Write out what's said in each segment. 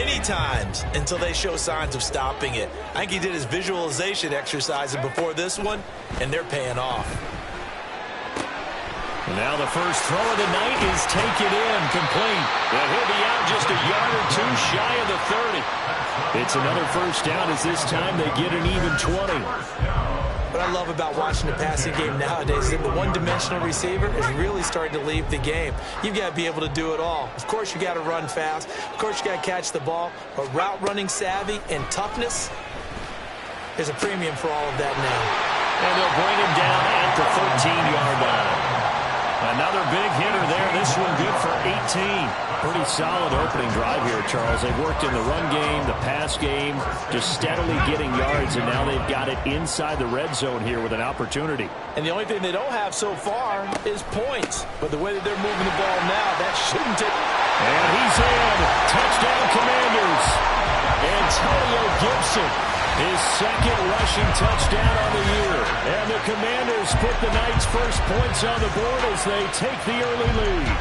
many times until they show signs of stopping it. I think he did his visualization exercises before this one, and they're paying off. And now the first throw of the night is taken in, complete. And he'll be out just a yard or two shy of the 30. It's another first down as this time they get an even 20. What I love about watching the passing game nowadays is that the one-dimensional receiver is really starting to leave the game. You've got to be able to do it all. Of course, you got to run fast. Of course, you got to catch the ball. But route running savvy and toughness, there's a premium for all of that now. And they'll bring him down at the 13-yard line. Another big hitter there. This one good for 18. Pretty solid opening drive here, Charles. They've worked in the run game, the pass game, just steadily getting yards, and now they've got it inside the red zone here with an opportunity. And the only thing they don't have so far is points. But the way that they're moving the ball now, that shouldn't take. And he's in. Touchdown, Commanders. Antonio Gibson, his second rushing touchdown on the year. And the Commanders put the Knights' first points on the board as they take the early lead.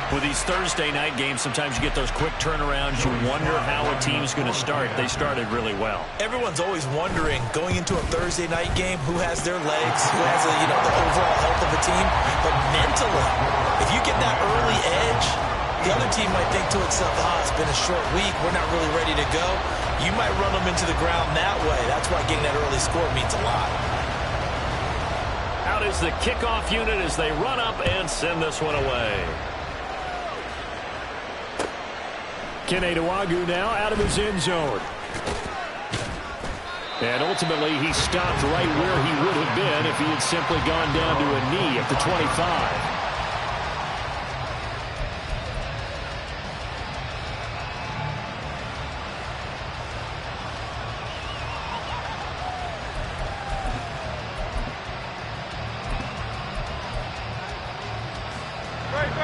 With these Thursday night games, sometimes you get those quick turnarounds. You wonder how a team's going to start. They started really well. Everyone's always wondering, going into a Thursday night game, who has their legs, who has the overall health of a team. But mentally, if you get that early edge, the other team might think to itself, it's been a short week, we're not really ready to go. You might run them into the ground that way. That's why getting that early score means a lot. Out is the kickoff unit as they run up and send this one away. Kene Nwangwu now out of his end zone. And ultimately, he stopped right where he would have been if he had simply gone down to a knee at the 25.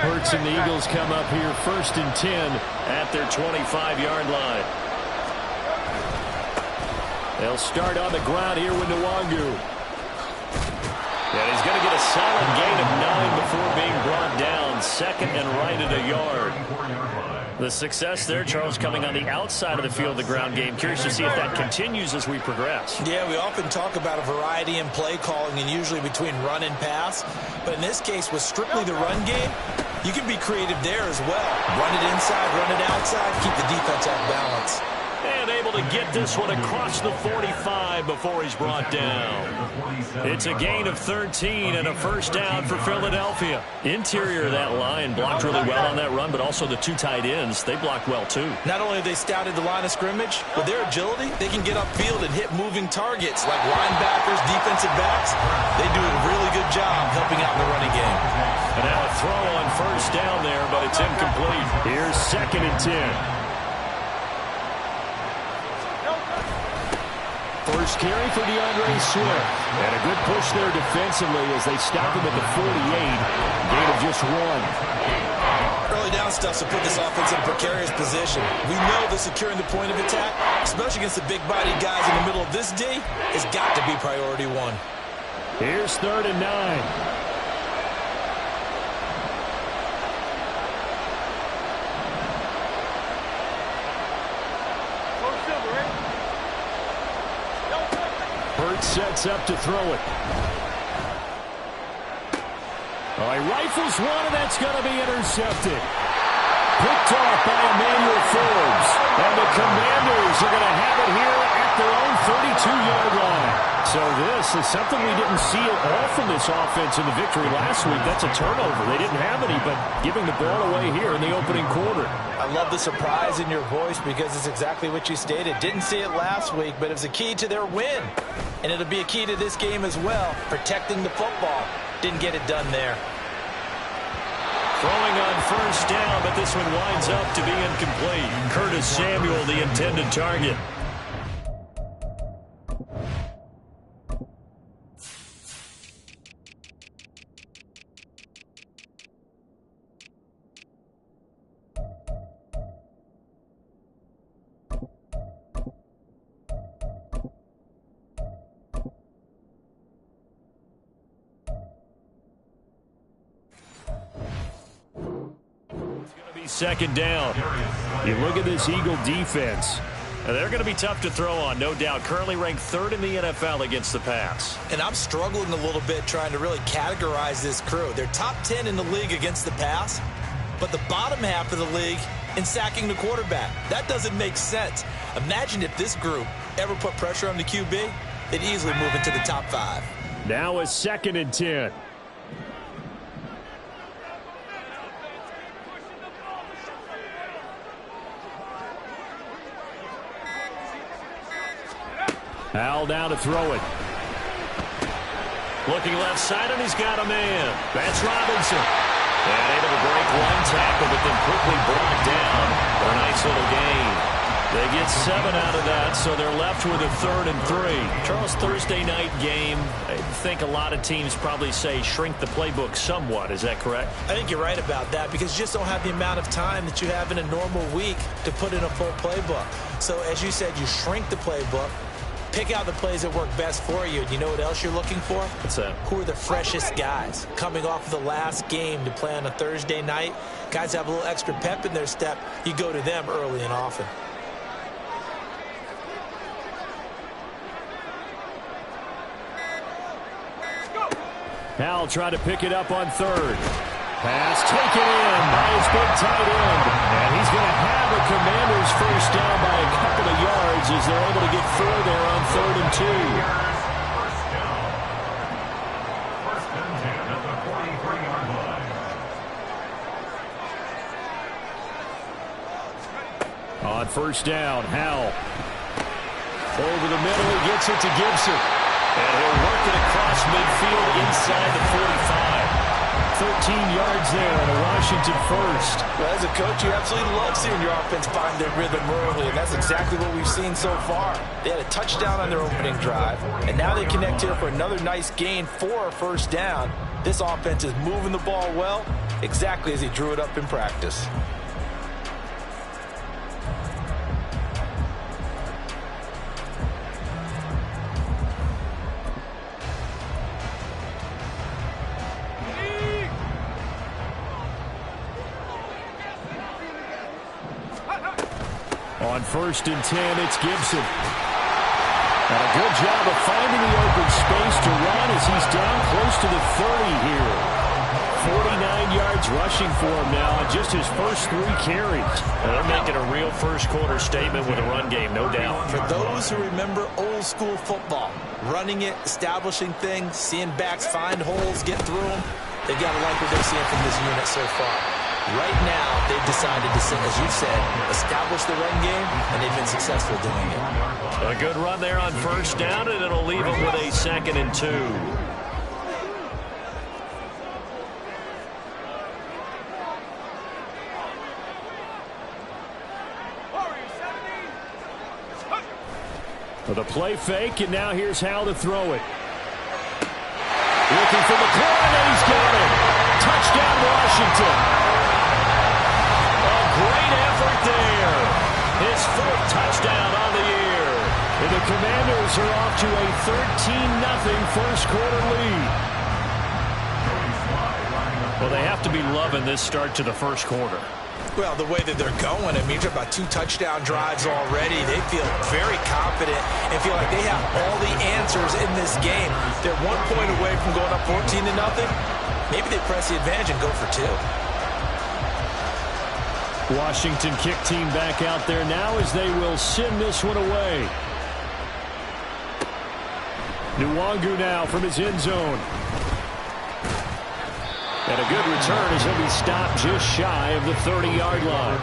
Hurts and the Eagles come up here 1st and 10 at their 25-yard line. They'll start on the ground here with Nwangwu. And he's going to get a solid gain of 9 before being brought down. 2nd and right at a yard. The success there, Charles, coming on the outside of the field, the ground game. Curious to see if that continues as we progress. Yeah, we often talk about a variety in play calling and usually between run and pass. But in this case, with strictly the run game, you can be creative there as well. Run it inside, run it outside, keep the defense off balance. And able to get this one across the 45 before he's brought down. It's a gain of 13 and a first down for Philadelphia. Interior of that line blocked really well on that run, but also the 2 tight ends, they blocked well too. Not only have they scouted the line of scrimmage, with their agility, they can get upfield and hit moving targets like linebackers, defensive backs. They do a really good job helping out in the running game. And now a throw on first down there, but it's incomplete. Here's 2nd and 10. First carry for DeAndre Swift. And a good push there defensively as they stop him at the 48. Gain of just 1. Early down stuff to put this offense in a precarious position. We know that securing the point of attack, especially against the big-bodied guys in the middle of this D, has got to be priority 1. Here's 3rd and 9. Sets up to throw it. He rifles one, and that's going to be intercepted. Picked off by Emmanuel Forbes. And the Commanders are going to have it here at their own 32-yard line. So this is something we didn't see at all from this offense in the victory last week. That's a turnover. They didn't have any, but giving the ball away here in the opening quarter. I love the surprise in your voice because it's exactly what you stated. Didn't see it last week, but it was a key to their win. And it'll be a key to this game as well, protecting the football. Didn't get it done there. Throwing on first down, but this one winds up to be incomplete. Curtis Samuel, the intended target. Second down. You look at this Eagle defense. And they're going to be tough to throw on, no doubt. Currently ranked 3rd in the NFL against the pass. And I'm struggling a little bit trying to really categorize this crew. They're top 10 in the league against the pass, but the bottom half of the league in sacking the quarterback. That doesn't make sense. Imagine if this group ever put pressure on the QB, they'd easily move into the top 5. Now a 2nd and 10. Howell down to throw it. Looking left side, and he's got a man. That's Robinson. And able to break one tackle, but then quickly brought down for a nice little gain. They get 7 out of that, so they're left with a 3rd and 3. Charles, Thursday night game, I think a lot of teams probably say shrink the playbook somewhat. Is that correct? I think you're right about that because you just don't have the amount of time that you have in a normal week to put in a full playbook. So as you said, you shrink the playbook. Pick out the plays that work best for you. And you know what else you're looking for? What's that? Who are the freshest guys coming off of the last game to play on a Thursday night? Guys have a little extra pep in their step. You go to them early and often. Howell tried to pick it up on 3rd. Pass taken in by his big tight end. And he's going to have the Commanders first down by a couple of yards as they're able to get 4 there on 3rd and 2. On first down, Howell. Over the middle, he gets it to Gibson. And he'll work it across midfield inside the 45. 13 yards there and a Washington first. Well, as a coach, you absolutely love seeing your offense find their rhythm early, and that's exactly what we've seen so far. They had a touchdown on their opening drive, and now they connect here for another nice gain for a first down. This offense is moving the ball well, exactly as he drew it up in practice. On 1st and 10, it's Gibson. And a good job of finding the open space to run as he's down close to the 30 here. 49 yards rushing for him now on just his first 3 carries. Well, they're making a real first-quarter statement with a run game, no doubt. For those who remember old-school football, running it, establishing things, seeing backs find holes, get through them, they've got to like what they're seeing from this unit so far. Right now, they've decided to, as you said, establish the run game, and they've been successful doing it. A good run there on first down, and it'll leave them with a 2nd and 2. For the play fake, and now here's Howell to throw it. Looking for McLaurin, and he's got it. Touchdown, Washington. Great effort there. His 4th touchdown on the year. And the Commanders are off to a 13-0 first-quarter lead. Well, they have to be loving this start to the first quarter. Well, the way that they're going, I mean, you're talking about 2 touchdown drives already. They feel very confident and feel like they have all the answers in this game. They're 1 point away from going up 14-0. Maybe they press the advantage and go for 2. Washington kick team back out there now as they will send this one away. Nwangu now from his end zone. And a good return as he'll be stopped just shy of the 30-yard line.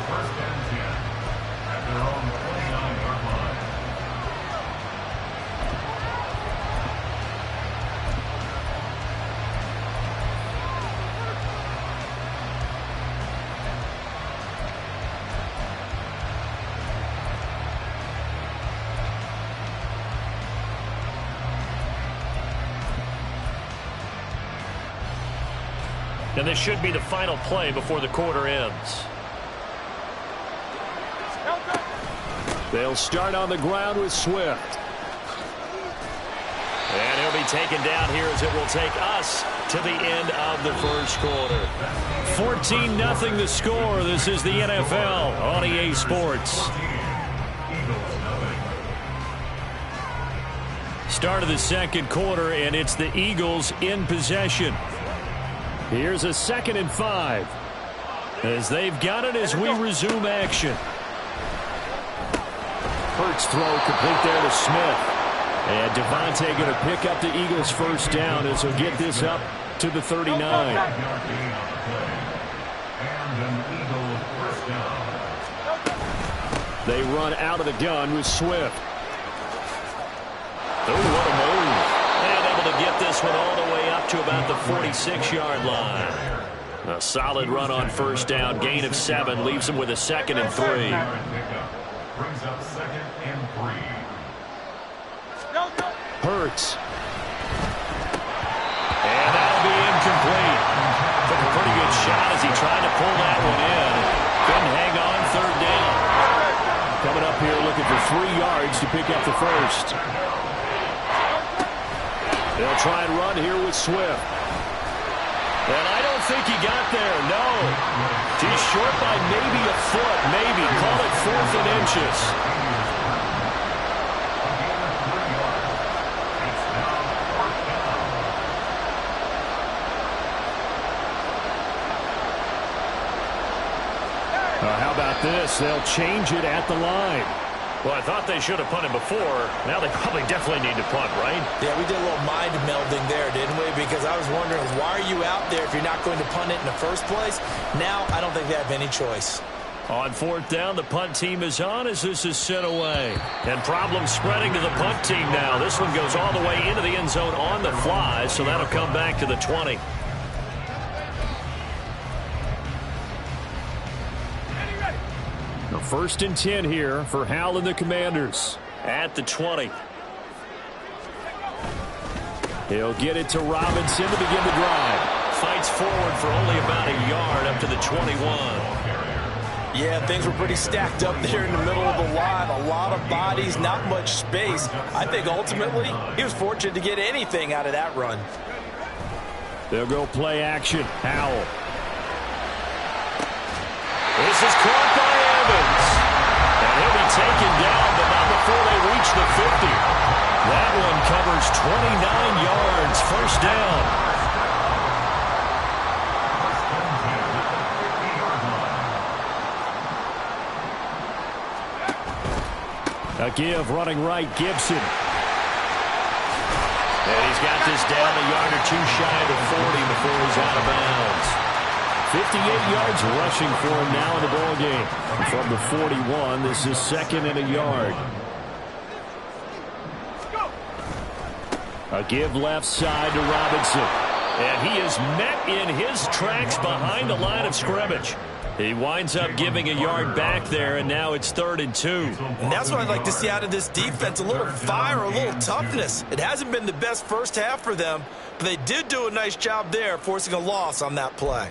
And this should be the final play before the quarter ends. They'll start on the ground with Swift. And he'll quickly taken down here as it will take us to the end of the first quarter. 14-0 the score. This is the NFL on EA Sports. Start of the second quarter, and it's the Eagles in possession. Here's a 2nd and 5. As they've got it as we resume action. Hurts throw complete there to Smith. And Devontae going to pick up the Eagles' first down as he'll get this up to the 39. They run out of the gun with Swift. Oh, what a move. And able to get this one all the way up to about the 46-yard line. A solid run on first down. Gain of 7 leaves them with a 2nd and 3. Brings up 2nd and 3. Hurts. And that'll be incomplete. Took a pretty good shot as he tried to pull that one in. Couldn't hang on 3rd down. Coming up here looking for 3 yards to pick up the first. They'll try and run here with Swift. And I don't think he got there, no. He's short by maybe a foot, maybe. Call it 4th and inches. How about this? They'll change it at the line. Well, I thought they should have punted before. Now they probably definitely need to punt, right? Yeah, we did a little mind melding there, didn't we? Because I was wondering, why are you out there if you're not going to punt it in the first place? Now, I don't think they have any choice. On 4th down, the punt team is on as this is sent away. And problems spreading to the punt team now. This one goes all the way into the end zone on the fly, so that'll come back to the 20. The 1st and 10 here for Hal and the Commanders. At the 20. He'll get it to Robinson to begin the drive. Fights forward for only about a yard up to the 21. Yeah, things were pretty stacked up there in the middle of the line. A lot of bodies, not much space. I think ultimately he was fortunate to get anything out of that run. They'll go play action. Howell. This is caught by Evans. And he'll be taken down, but not before they reach the 50. That one covers 29 yards. First down. A give running right, Gibson. And he's got this down a yard or 2 shy of the 40 before he's out of bounds. 58 yards rushing for him now in the ball game. From the 41, this is 2nd and a yard. A give left side to Robinson. And he is met in his tracks behind the line of scrimmage. He winds up giving a yard back there, and now it's 3rd and 2. And that's what I'd like to see out of this defense, a little fire, a little toughness. It hasn't been the best first half for them, but they did do a nice job there, forcing a loss on that play.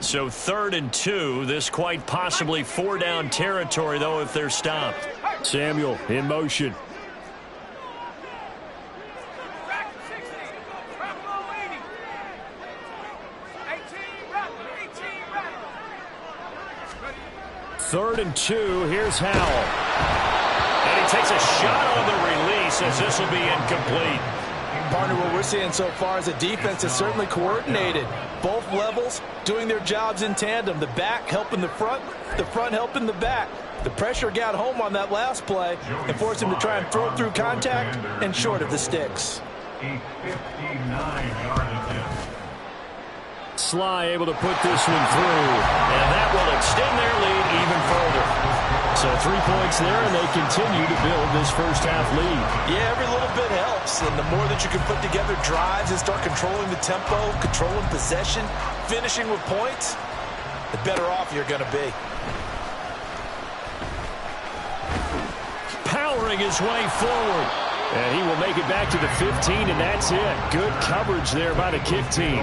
So 3rd and 2, this quite possibly 4-down territory, though, if they're stopped. Samuel in motion. Third and 2, here's Howell. And he takes a shot on the release as this will be incomplete. Partner, what we're seeing so far is a defense that's certainly coordinated. Both levels doing their jobs in tandem. The back helping the front helping the back. The pressure got home on that last play and forced him to try and throw through contact and short of the sticks. A 59-yard attempt. Sly able to put this one through. And that will extend their lead even further. So 3 points there, and they continue to build this first half lead. Yeah, every little bit helps. And the more that you can put together drives and start controlling the tempo, controlling possession, finishing with points, the better off you're going to be. Powering his way forward. And he will make it back to the 15, and that's it. Good coverage there by the kick team.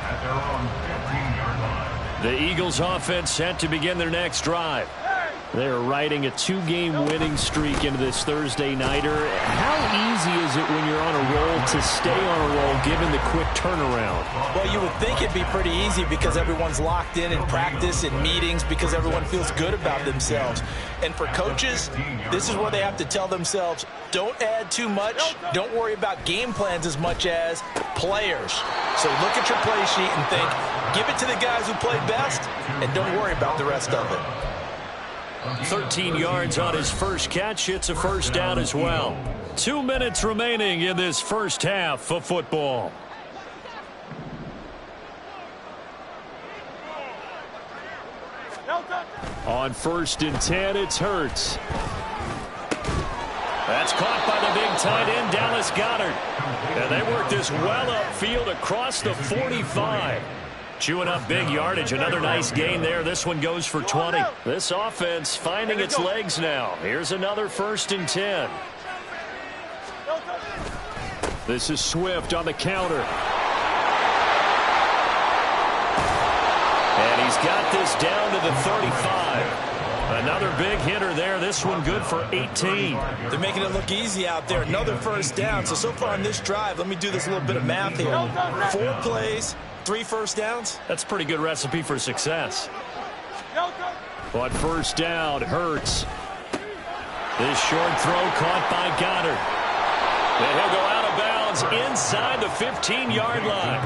At their own 15-yard line. The Eagles offense set to begin their next drive. They're riding a 2-game winning streak into this Thursday nighter. How easy is it when you're on a roll to stay on a roll given the quick turnaround? Well, you would think it'd be pretty easy because everyone's locked in practice and meetings because everyone feels good about themselves. And for coaches, this is where they have to tell themselves, don't add too much. Don't worry about game plans as much as players. So look at your play sheet and think, give it to the guys who play best and don't worry about the rest of it. 13 yards on his first catch. It's a first down as well. 2 minutes remaining in this first half of football. On 1st and 10, it's Hurts. That's caught by the big tight end, Dallas Goedert. And they work this well upfield across the 45. Chewing up big yardage. Another nice gain there. This one goes for 20. This offense finding its legs now. Here's another 1st and 10. This is Swift on the counter. And he's got this down to the 35. Another big hitter there. This one good for 18. They're making it look easy out there. Another first down. So far on this drive, let me do this little bit of math here. 4 plays, 3 first downs. That's a pretty good recipe for success. On 1st down, Hurts. This short throw caught by Goddard. And he'll go out of bounds inside the 15-yard line.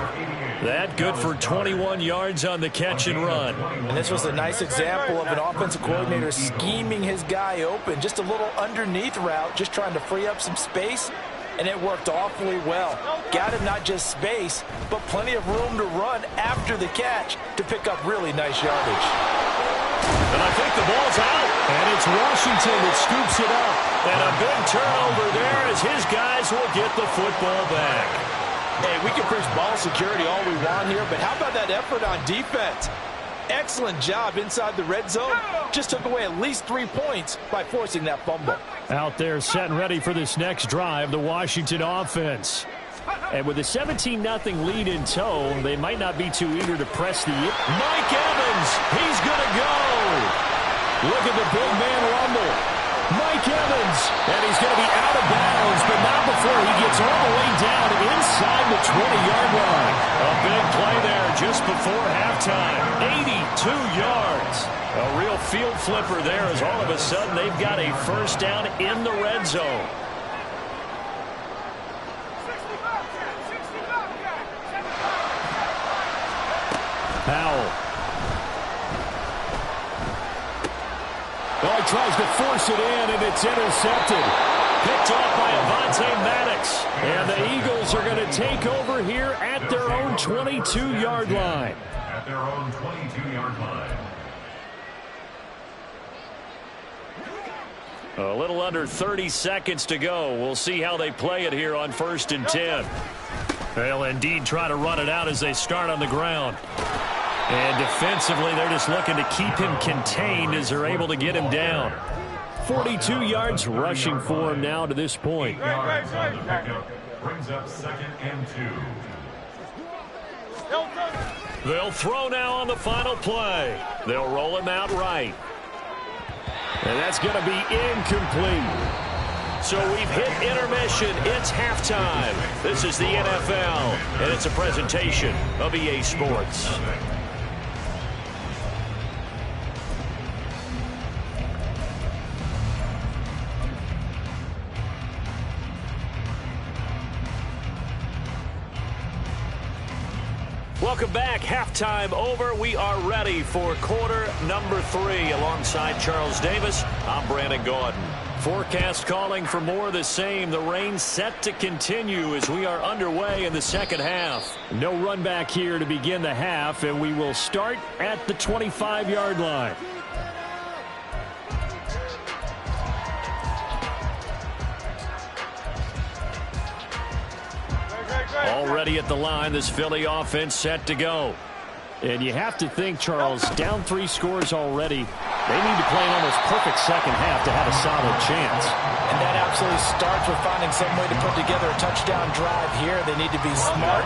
That good for 21 yards on the catch and run. And this was a nice example of an offensive coordinator scheming his guy open. Just a little underneath route, just trying to free up some space. And it worked awfully well. Got him not just space, but plenty of room to run after the catch to pick up really nice yardage. And I think the ball's out. And it's Washington that scoops it up. And a big turnover there as his guys will get the football back. Hey, we can preach ball security all we want here, but how about that effort on defense? Excellent job inside the red zone. Just took away at least 3 points by forcing that fumble. Out there set and ready for this next drive, the Washington offense. And with a 17-0 lead in tow, they might not be too eager to press the... Mike Evans, he's going to go. Look at the big man rumble. Mike Evans, and he's going to be out of bounds, but not before he gets all the way down inside the 20-yard line. A big play there just before halftime. 82 yards. A real field flipper there as all of a sudden they've got a first down in the red zone. Powell. Well, he tries to force it in, and it's intercepted. Picked off by Avonte Maddox. And the Eagles are going to take over here at their own 22-yard line. At their own 22-yard line. A little under 30 seconds to go. We'll see how they play it here on 1st and 10. They'll indeed try to run it out as they start on the ground. And defensively, they're just looking to keep him contained as they're able to get him down. 42 yards rushing for him now to this point. Yards on the pickup brings up 2nd and 2. They'll throw now on the final play. They'll roll him out right. And that's going to be incomplete. So we've hit intermission. It's halftime. This is the NFL, and it's a presentation of EA Sports. Welcome back. Halftime over. We are ready for quarter number 3. Alongside Charles Davis, I'm Brandon Gordon. Forecast calling for more of the same. The rain set to continue as we are underway in the second half. No run back here to begin the half, and we will start at the 25-yard line. Already at the line, this Philly offense set to go. And you have to think, Charles, down 3 scores already. They need to play an almost perfect second half to have a solid chance. And that absolutely starts with finding some way to put together a touchdown drive here. They need to be smart,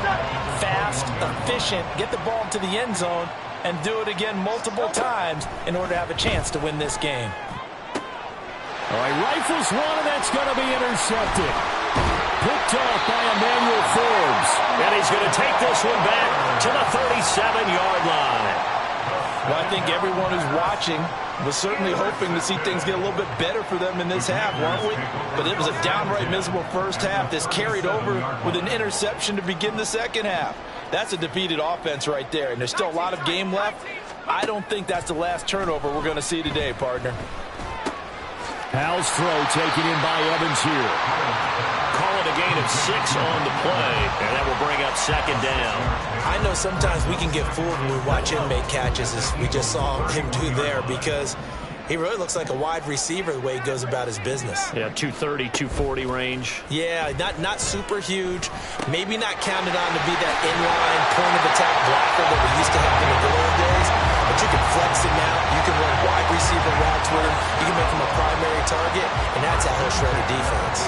fast, efficient, get the ball into the end zone, and do it again multiple times in order to have a chance to win this game. All right, rifles one, and that's going to be intercepted. Picked off by Emmanuel Forbes. And he's going to take this one back to the 37-yard line. Well, I think everyone who's watching was certainly hoping to see things get a little bit better for them in this half, weren't we? But it was a downright miserable first half. This carried over with an interception to begin the second half. That's a defeated offense right there, and there's still a lot of game left. I don't think that's the last turnover we're going to see today, partner. Howell's throw taken in by Evans here. Call it a gain of 6 on the play, and that will bring up second down. I know sometimes we can get fooled when we watch him make catches, as we just saw him do there, because he really looks like a wide receiver the way he goes about his business. Yeah, 230, 240 range. Yeah, not super huge. Maybe not counted on to be that inline point-of-attack blocker that we used to have in the good old days. But you can flex him out. You can run wide receiver routes with him. You can make him a primary target, and that's how he'll shred a defense.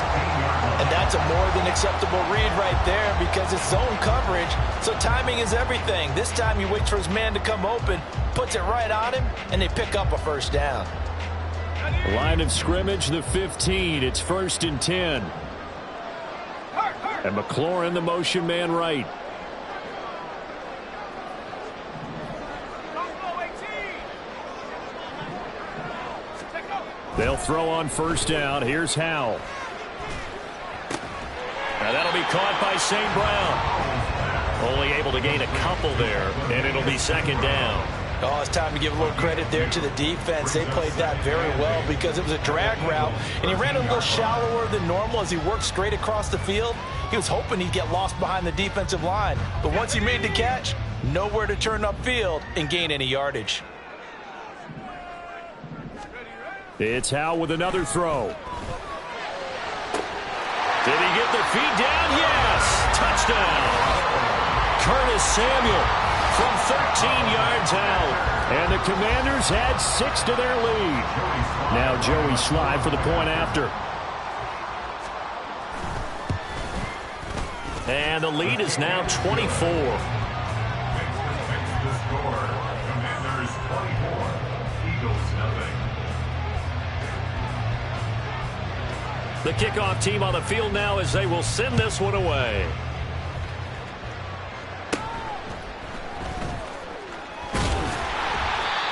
And that's a more than acceptable read right there because it's zone coverage, so timing is everything. This time he waits for his man to come open, puts it right on him, and they pick up a first down. Line of scrimmage, the 15. It's 1st and 10. And McLaurin, the motion man right. They'll throw on first down. Here's Howell. Now that'll be caught by St. Brown. Only able to gain a couple there, and it'll be second down. Oh, it's time to give a little credit there to the defense. They played that very well because it was a drag route, and he ran a little shallower than normal as he worked straight across the field. He was hoping he'd get lost behind the defensive line, but once he made the catch, nowhere to turn upfield and gain any yardage. It's Howell with another throw. Did he get the feed down? Yes! Touchdown! Curtis Samuel from 13 yards out. And the Commanders add 6 to their lead. Now Joey Slye for the point after. And the lead is now 24. The score, Commanders 24, Eagles nothing. The kickoff team on the field now as they will send this one away.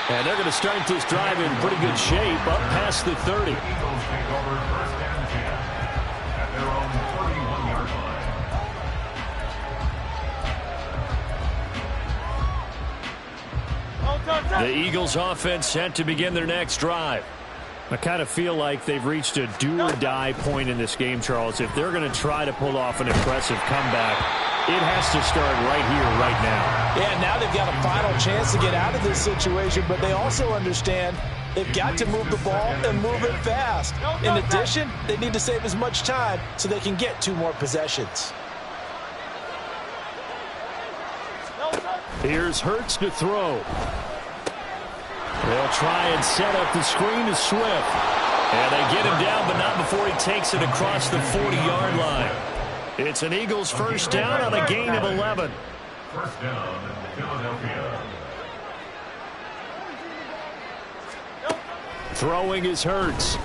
And they're going to start this drive in pretty good shape up past the 30. Eagles take over 1st and 10 at their own 31-yard line. The Eagles offense set to begin their next drive. I kind of feel like they've reached a do-or-die point in this game, Charles. If they're going to try to pull off an impressive comeback, it has to start right here, right now. Yeah, now they've got a final chance to get out of this situation, but they also understand they've got to move the ball and move it fast. In addition, they need to save as much time so they can get 2 more possessions. Here's Hurts to throw. They'll try and set up the screen to Swift. And they get him down, but not before he takes it across the 40-yard line. It's an Eagles first down on a gain of 11. First down, Philadelphia. Throwing is Hurts.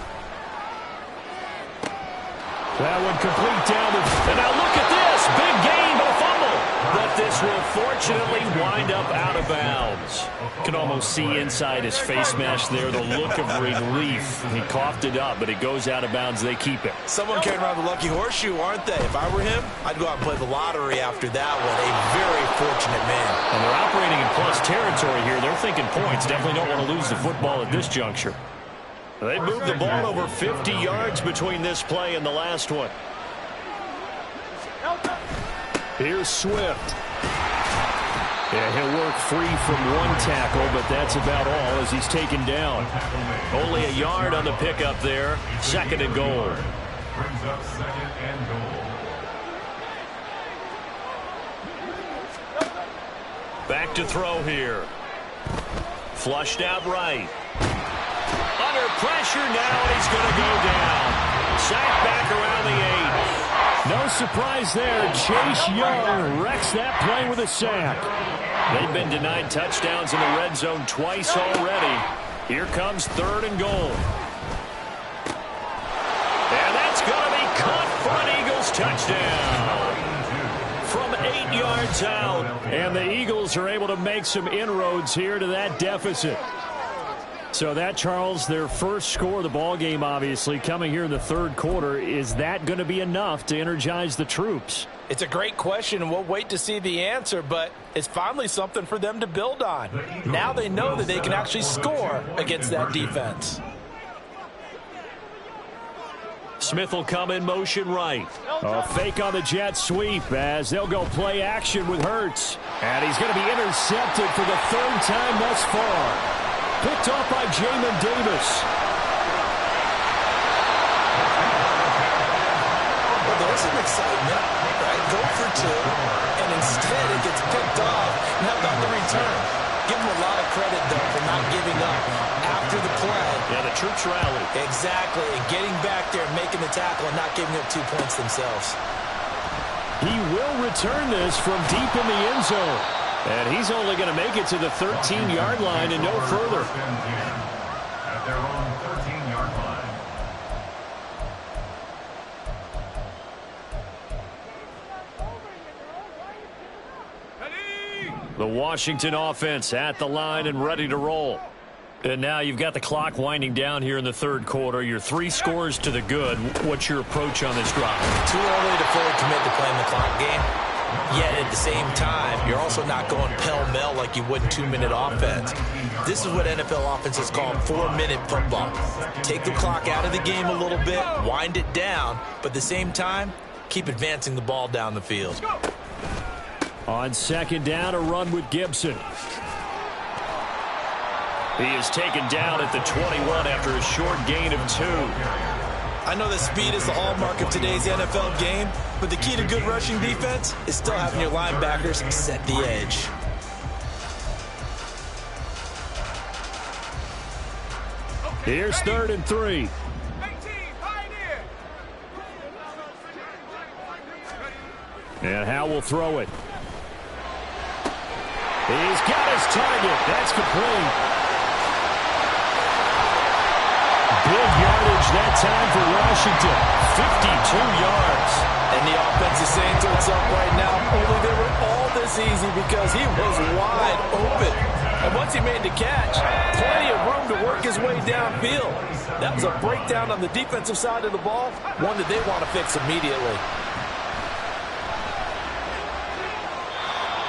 That one complete down the... And now look at this. Big gain, but a fumble. But this will fortunately wind up out of bounds. Can almost see inside his face mask there the look of relief. He coughed it up, but it goes out of bounds. They keep it. Someone carrying around the lucky horseshoe, aren't they? If I were him, I'd go out and play the lottery after that one. A very fortunate man. And they're operating in plus territory here. They're thinking points. Definitely don't want to lose the football at this juncture. They moved the ball over 50 yards between this play and the last one. Here's Swift. Yeah, he'll work free from one tackle, but that's about all as he's taken down. Only a yard on the pickup there. 2nd and goal. Brings up 2nd and goal. Back to throw here. Flushed out right. Under pressure now, and he's going to go down. Sacked back around the 8. No surprise there. Chase Young wrecks that play with a sack. They've been denied touchdowns in the red zone twice already. Here comes 3rd and goal. And that's going to be caught for an Eagles touchdown. From 8 yards out. And the Eagles are able to make some inroads here to that deficit. So that, Charles, their first score of the ball game, obviously, coming here in the 3rd quarter. Is that going to be enough to energize the troops? It's a great question, and we'll wait to see the answer, but it's finally something for them to build on. Now they know that they can actually score against that defense. Smith will come in motion right. A fake on the jet sweep as they'll go play action with Hurts. And he's going to be intercepted for the 3rd time thus far. Picked off by Jamin Davis. Well, there's some excitement, right? Go for 2, and instead it gets picked off. And how about the return? Give him a lot of credit, though, for not giving up after the play. Yeah, the troops rallied. Exactly, and getting back there, making the tackle, and not giving up 2 points themselves. He will return this from deep in the end zone. And he's only going to make it to the 13-yard line and no further. At their own 13-yard line. The Washington offense at the line and ready to roll. And now you've got the clock winding down here in the 3rd quarter. You're 3 scores to the good. What's your approach on this drive? Too early to fully commit to playing the clock game. Yet at the same time, you're also not going pell-mell like you would in 2-minute offense. This is what NFL offenses call 4-minute football. Take the clock out of the game a little bit, wind it down, but at the same time, keep advancing the ball down the field. On 2nd down, a run with Gibson. He is taken down at the 21 after a short gain of 2. I know that speed is the hallmark of today's NFL game, but the key to good rushing defense is still having your linebackers set the edge. Here's 3rd and 3. And Howe will throw it. He's got his target. That's complete. Big yardage that time for Washington. 52 yards. And the offense is saying to itself right now, only they were all this easy because he was wide open. And once he made the catch, plenty of room to work his way downfield. That was a breakdown on the defensive side of the ball, one that they want to fix immediately.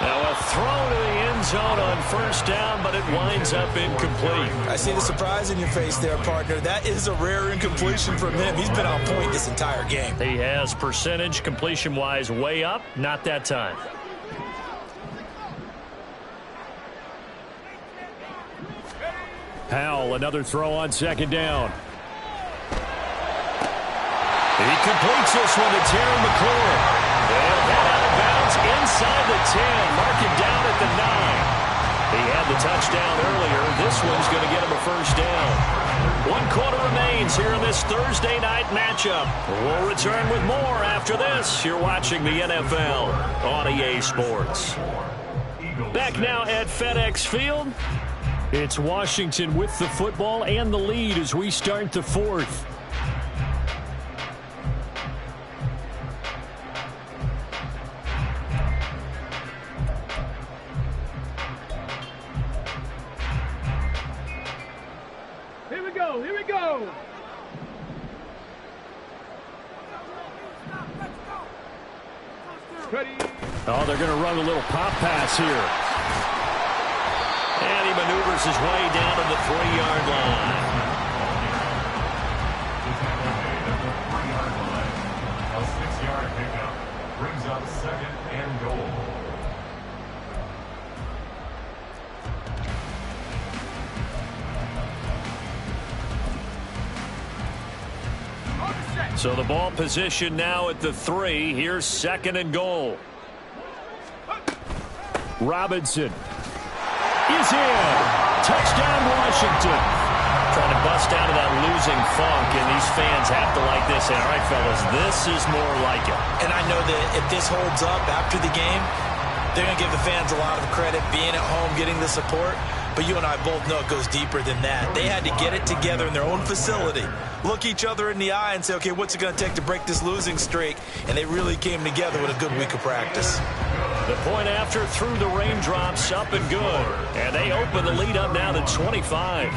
Now a throw to the end zone on 1st down, but it winds up incomplete. I see the surprise in your face there, partner. That is a rare incompletion from him. He's been on point this entire game. He has percentage completion-wise way up, not that time. Howell, another throw on 2nd down. He completes this one to Terry McLaurin. They'll head out of bounds inside the 10. Mark him down at the 9. He had the touchdown earlier. This one's going to get him a 1st down. 1 quarter remains here in this Thursday night matchup. We'll return with more after this. You're watching the NFL on EA Sports. Back now at FedEx Field. It's Washington with the football and the lead as we start the 4th. Here we go. Ready. Oh, they're going to run a little pop pass here. And he maneuvers his way down to the 3-yard line. A 6-yard pickup brings up 2nd and goal. So the ball position now at the 3. Here's 2nd and goal. Robinson is in. Touchdown, Washington. Trying to bust out of that losing funk, and these fans have to like this. And all right, fellas, this is more like it. And I know that if this holds up after the game, They're going to give the fans a lot of credit being at home, getting the support. But you and I both know it goes deeper than that. They had to get it together in their own facility, look each other in the eye and say, okay, what's it going to take to break this losing streak? And they really came together with a good week of practice. The point after through the raindrops, up and good. And they open the lead up now to 25.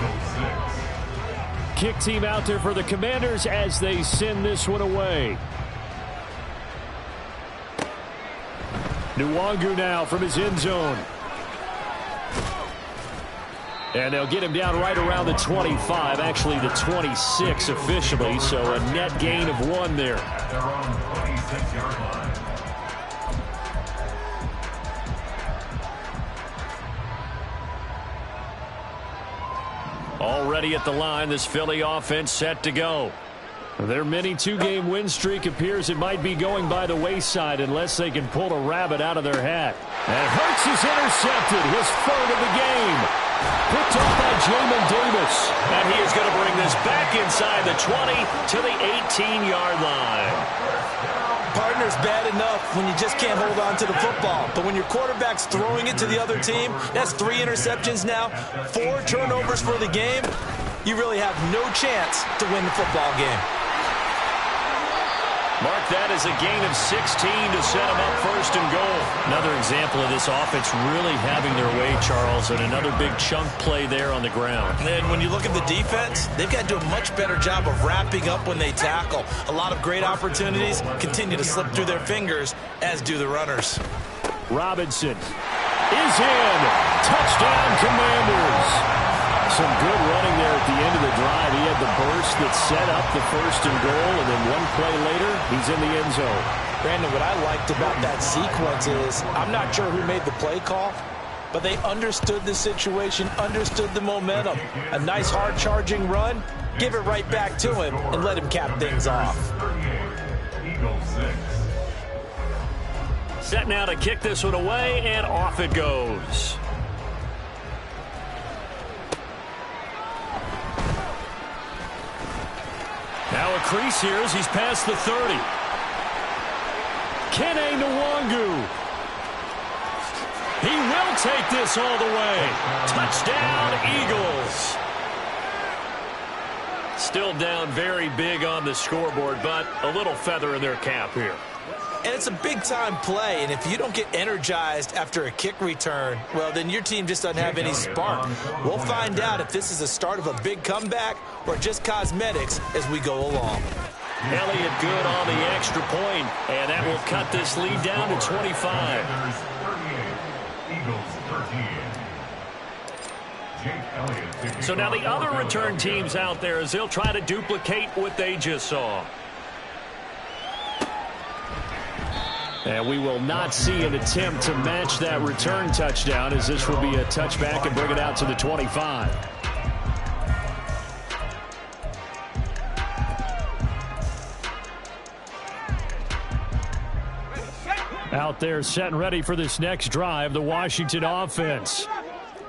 Kick team out there for the Commanders as they send this one away. Nwangu now from his end zone. And they'll get him down right around the 25, actually the 26 officially, so a net gain of 1 there. At their own 26-yard line. Already at the line, this Philly offense set to go. Their mini 2-game win streak appears it might be going by the wayside unless they can pull a rabbit out of their hat. And Hurts is intercepted, his 3rd of the game. Picked up by Jamin Davis. And he is going to bring this back inside the 20 to the 18-yard line. Partner's bad enough when you just can't hold on to the football. But when your quarterback's throwing it to the other team, that's 3 interceptions now, 4 turnovers for the game. You really have no chance to win the football game. Mark that as a gain of 16 to set him up 1st and goal. Another example of this offense really having their way, Charles, and another big chunk play there on the ground. And when you look at the defense, they've got to do a much better job of wrapping up when they tackle. A lot of great opportunities continue to slip through their fingers, as do the runners. Robinson is in. Touchdown, Commanders. Some good running there at the end of the drive. He had the burst that set up the 1st and goal, and then 1 play later, he's in the end zone. Brandon, what I liked about that sequence is I'm not sure who made the play call, but they understood the situation, understood the momentum. A nice hard-charging run, give it right back to him, and let him cap things off. Eagles 6. Set now to kick this one away, and off it goes. Now a crease here as he's past the 30. Kene Nwangu. He will take this all the way. Touchdown, Eagles. Still down very big on the scoreboard, but a little feather in their cap here. And it's a big-time play, and if you don't get energized after a kick return, well, then your team just doesn't have any spark. We'll find out if this is the start of a big comeback or just cosmetics as we go along. Elliott good on the extra point, and that will cut this lead down to 25. So now the other return teams out there as they'll try to duplicate what they just saw. And we will not see an attempt to match that return touchdown, as this will be a touchback and bring it out to the 25. Out there set and ready for this next drive, the Washington offense.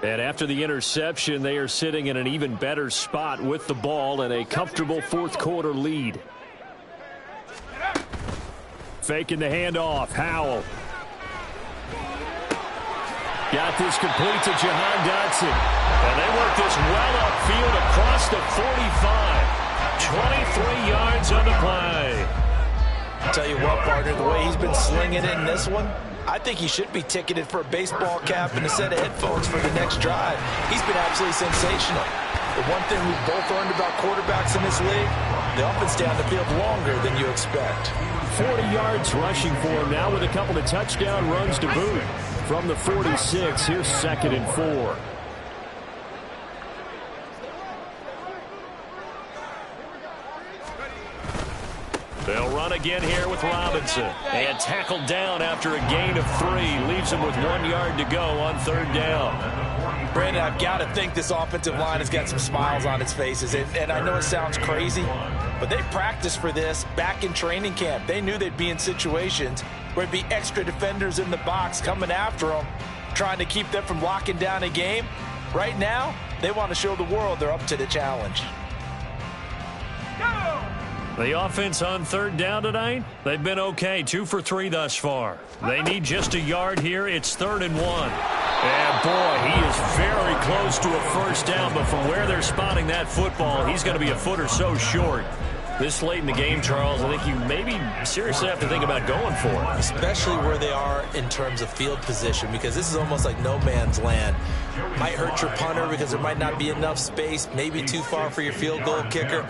And after the interception, they are sitting in an even better spot with the ball and a comfortable 4th quarter lead. Faking the handoff. Howell. Got this complete to Jahan Dotson. And they work this well upfield across the 45. 23 yards on the play. I'll tell you what, partner, the way he's been slinging it in this one, I think he should be ticketed for a baseball cap and a set of headphones for the next drive. He's been absolutely sensational. The one thing we've both learned about quarterbacks in this league, they often stay on the field longer than you expect. 40 yards rushing for him now with a couple of touchdown runs to boot. From the 46, here's 2nd and 4. They'll run again here with Robinson. And tackled down after a gain of 3. Leaves him with 1 yard to go on 3rd down. Brandon, I've got to think this offensive line has got some smiles on its faces. And I know it sounds crazy, but they practiced for this back in training camp. They knew they'd be in situations where there'd be extra defenders in the box coming after them, trying to keep them from locking down a game. Right now, they want to show the world they're up to the challenge. The offense on third down tonight, they've been okay, 2 for 3 thus far. They need just a yard here. It's 3rd and 1. And boy, he is very close to a first down, but from where they're spotting that football, he's going to be a foot or so short. This late in the game, Charles, I think you maybe seriously have to think about going for it. Especially where they are in terms of field position, because this is almost like no man's land. Might hurt your punter because there might not be enough space, maybe too far for your field goal kicker.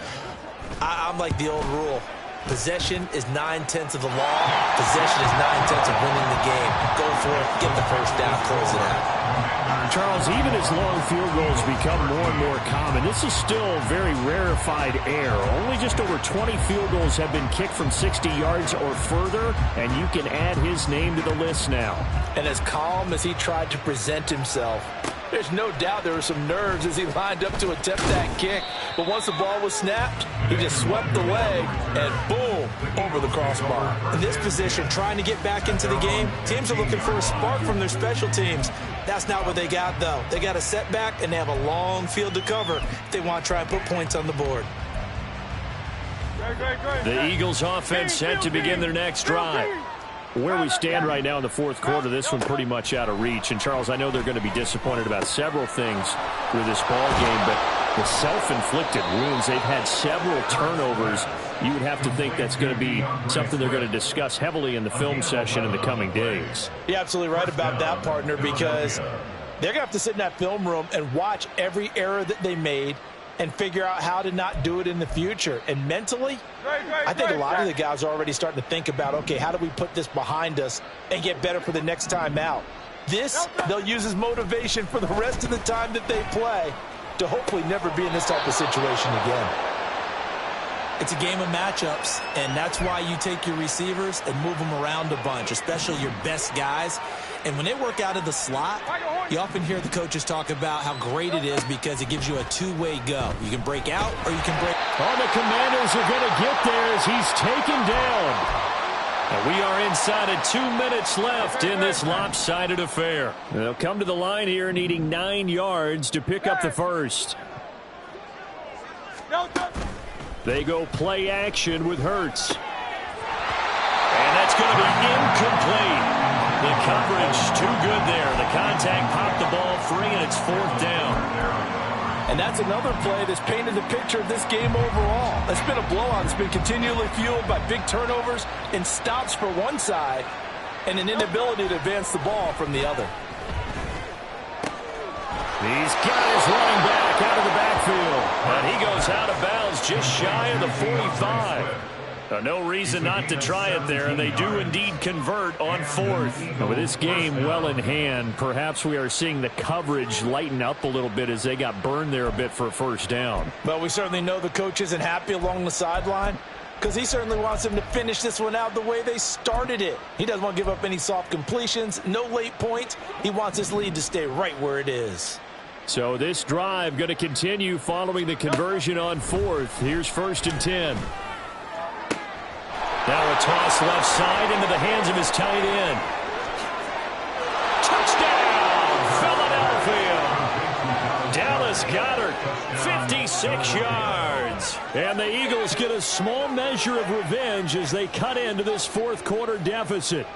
I'm like the old rule. Possession is 9/10 of the law. Possession is 9/10 of winning the game. Go for it. Get the first down. Close it out. Charles, even as long field goals become more and more common, this is still very rarefied air. Only just over 20 field goals have been kicked from 60 yards or further, and you can add his name to the list now. And as calm as he tried to present himself, there's no doubt there were some nerves as he lined up to attempt that kick. But once the ball was snapped, he just swept away and boom, over the crossbar. In this position, trying to get back into the game, teams are looking for a spark from their special teams. That's not what they got, though. They got a setback, and they have a long field to cover if they want to try and put points on the board. The Eagles offense set to begin their next drive. Where we stand right now in the fourth quarter, this one pretty much out of reach. And, Charles, I know they're going to be disappointed about several things with this ball game, but the self-inflicted wounds, they've had several turnovers. You would have to think that's going to be something they're going to discuss heavily in the film session in the coming days. You're absolutely right about that, partner, because they're going to have to sit in that film room and watch every error that they made and figure out how to not do it in the future. And mentally, I think a lot of the guys are already starting to think about, okay, how do we put this behind us and get better for the next time out? This, they'll use as motivation for the rest of the time that they play to hopefully never be in this type of situation again. It's a game of matchups, and that's why you take your receivers and move them around a bunch, especially your best guys. And when they work out of the slot, you often hear the coaches talk about how great it is because it gives you a two-way go. You can break out or you can break. Oh, the Commanders are going to get there as he's taken down. And we are inside of 2 minutes left in this lopsided affair. They'll come to the line here needing 9 yards to pick up the first. They go play action with Hurts. And that's going to be incomplete. The coverage too good there. The contact popped the ball free, and it's 4th down. And that's another play that's painted the picture of this game overall. It's been a blowout. It's been continually fueled by big turnovers and stops for one side and an inability to advance the ball from the other. He's got his running back out of the backfield. And he goes out of bounds just shy of the 45. No reason not to try it there, and they do indeed convert on 4th. And with this game well in hand, perhaps we are seeing the coverage lighten up a little bit as they got burned there a bit for a first down. Well, we certainly know the coach isn't happy along the sideline because he certainly wants them to finish this one out the way they started it. He doesn't want to give up any soft completions, no late points. He wants his lead to stay right where it is. So this drive going to continue following the conversion on 4th. Here's 1st and 10. Now a toss left side into the hands of his tight end. Touchdown, Philadelphia! Dallas Goedert, 56 yards. And the Eagles get a small measure of revenge as they cut into this fourth quarter deficit.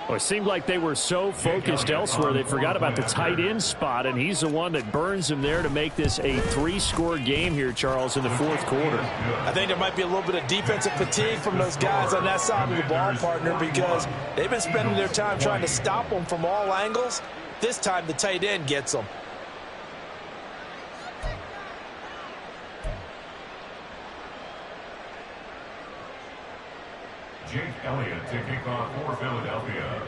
Well, it seemed like they were so focused elsewhere they forgot about the tight end spot, and he's the one that burns him there to make this a 3-score game here, Charles, in the fourth quarter. I think there might be a little bit of defensive fatigue from those guys on that side of the ball, partner, because they've been spending their time trying to stop them from all angles. This time the tight end gets them. Jake Elliott to kick off for Philadelphia.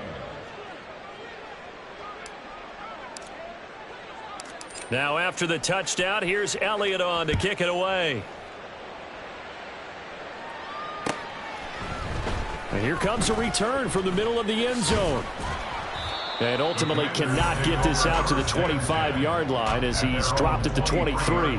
Now after the touchdown, here's Elliott on to kick it away. And here comes a return from the middle of the end zone. And ultimately cannot get this out to the 25-yard line as he's dropped at the 23.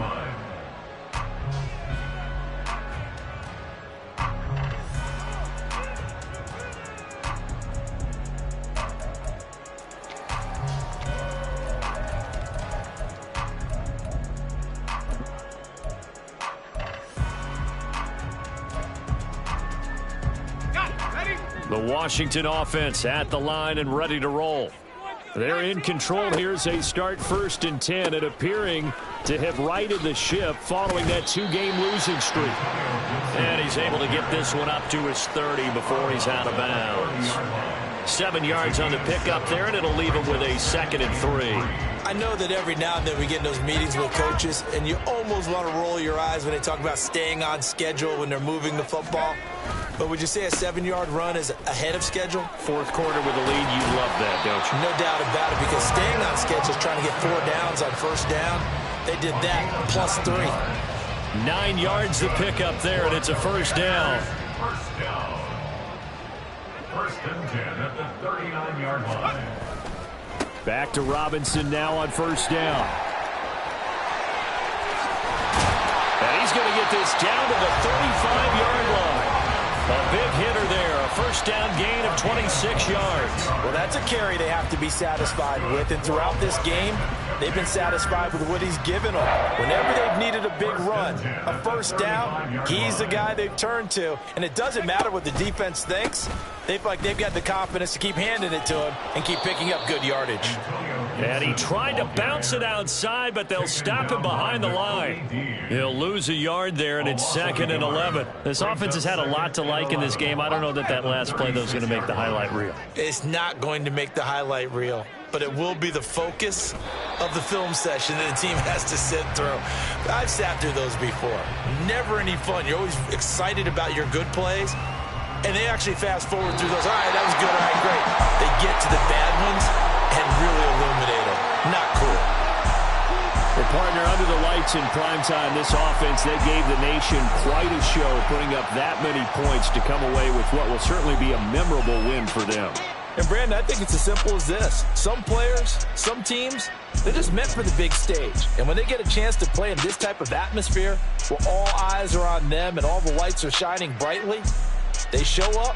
The Washington offense at the line and ready to roll. They're in control here as they start 1st and 10 and appearing to have righted the ship following that 2-game losing streak. And he's able to get this one up to his 30 before he's out of bounds. 7 yards on the pickup there, and it'll leave him with a 2nd and 3. I know that every now and then we get in those meetings with coaches, and you almost want to roll your eyes when they talk about staying on schedule when they're moving the football. But would you say a 7-yard run is ahead of schedule? 4th quarter with a lead, you love that, don't you? No doubt about it, because staying on schedule is trying to get 4 downs on 1st down. They did that plus 3. 9 yards the pickup there, and it's a 1st down. 1st down. 1st and 10 at the 39-yard line. Back to Robinson now on 1st down. And he's going to get this down to the 35-yard line. A big hitter there, a 1st down gain of 26 yards. Well, that's a carry they have to be satisfied with, and throughout this game, they've been satisfied with what he's given them. Whenever they've needed a big run, a 1st down, he's the guy they've turned to. And it doesn't matter what the defense thinks. They feel like they've got the confidence to keep handing it to him and keep picking up good yardage. And he tried to bounce it outside, but they'll stop him behind the line. He'll lose a yard there, and it's 2nd and 11. This offense has had a lot to like in this game. I don't know that last play, though, is going to make the highlight reel. It's not going to make the highlight reel, but it will be the focus of the film session that the team has to sit through. I've sat through those before. Never any fun. You're always excited about your good plays, and they actually fast forward through those. All right, that was good. All right, great. They get to the bad ones and really illuminate them. Not cool. Well, partner, under the lights in primetime, this offense, they gave the nation quite a show, putting up that many points to come away with what will certainly be a memorable win for them. And, Brandon, I think it's as simple as this. Some players, some teams, they're just meant for the big stage. And when they get a chance to play in this type of atmosphere, where all eyes are on them and all the lights are shining brightly, they show up